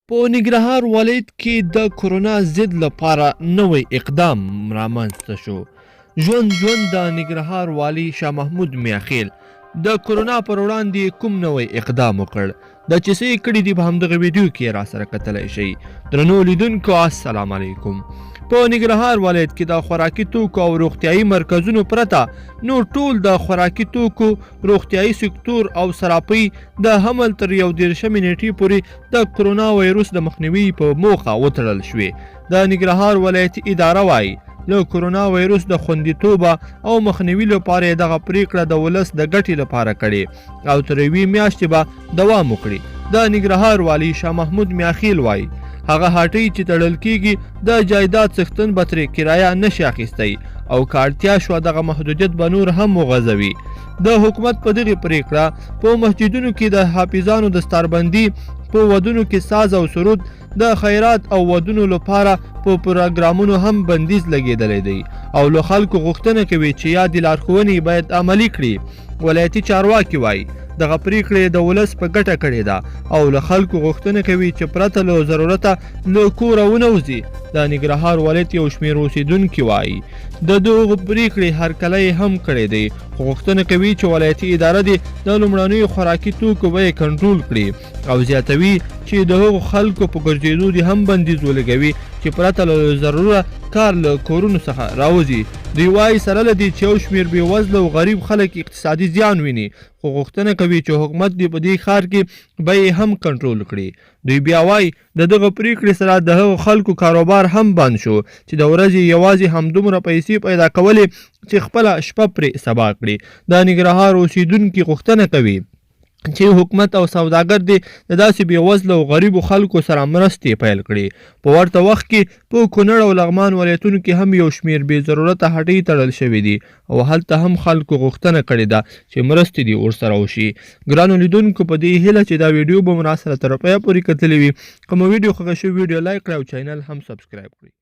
په ننګرهار ولایت کې د کورونا ضد لپاره نوی اقدام رامنځته شو. ژوند د ننګرهار والي شاه محمود میاخیل د کورونا پر وړاندې کوم نوی اقدام وکړ د چې څه یې کړي دي په همدغه ویډیو کې را سره کتلی شئ. درنو لیدونکو السلام علیکم. په ننګرهار ولایت کې د خوراکي توکو او روغتیایي مرکزونو پرته نور ټول د خوراکي توکو، روغتیایي سکتور او صرافۍ د حمل تر 31 نیټې پورې د کورونا وایروس د مخنیوي په موخه وتړل شوې. د ننګرهار ولایتي اداره وایي له کورونا وایروس د خوندیتوب او مخنیوي لپاره دغه پریکړه د ولس د ګټې لپاره کړې او تر یوې میاشتې به دوام وکړي. د ننګرهار والي شاه محمود میاخیل وایي هغه هټۍ چې تړل کیږي د جایداد څښتن به ترې کرایه نشي اخیستی او که اړتیا شوه دغه محدودیت به نور هم وغځوي. د حکومت په دغې پریکړه په مسجدونو کې د حافظانو دستاربندي، په ودونو کې ساز او سرود، د خیرات او ودونو لپاره په پروګرامونو هم بندیز لګیدلی دی او له خلکو غوښتنه کوي چې یادې لارښوونې باید عملي کړي. ولایتي چارواکي وایي دغه پریکړې د ولس په ګټه کړې ده او له خلکو غوښتنه کوي چې پرته له ضرورته له کوره ونه وځي. د ننګرهار ولایت یو شمېر اوسېدونکي وایي د دغو پریکړې هرکلی هم کړی دی خو غوښتنه کوي چې ولایتي اداره دې د لومړنیو خوراکي توکو بیې کنټرول کړي او زیاتوي چې د هغو خلکو په ګرځېدو دې هم بندیز ولګوي چې پرته له ضروره کار له کورونو څخه راوځي. دوی وایي سره له دې چې یو شمېر بېوزله او غریب خلک اقتصادي زیان ویني خو غوښتنه کوي چې حکومت دې په دې ښار کې بیې هم کنټرول کړي. دوی بیا وایي د دغه پریکړې سره د هغو خلکو کاروبار هم بند شو چې د ورځې یوازې همدومره پیسې پیدا کولې چې خپله شپه پرې سبا کړي. د ننګرهار اوسېدونکي غوښتنه کوي چې حکومت او سوداګر دې د داسې بېوزله او غریبو خلکو سره مرستې پیل کړي. په ورته وخت کې په کونړ او لغمان ولایتونو کې هم یو شمېر بې ضرورته هټۍ تړل شوي دي او هلته هم خلکو غوښتنه کړې ده چې مرستې دې ورسره وشي. ګرانو لیدونکو په دې هیله چې دا ویډیو به مو راسره تر پایه پورې کتلې وي. که مو ویډیو خوښه شوې ویډیو لایک کړئ او چینل هم سبسکرایب کړئ.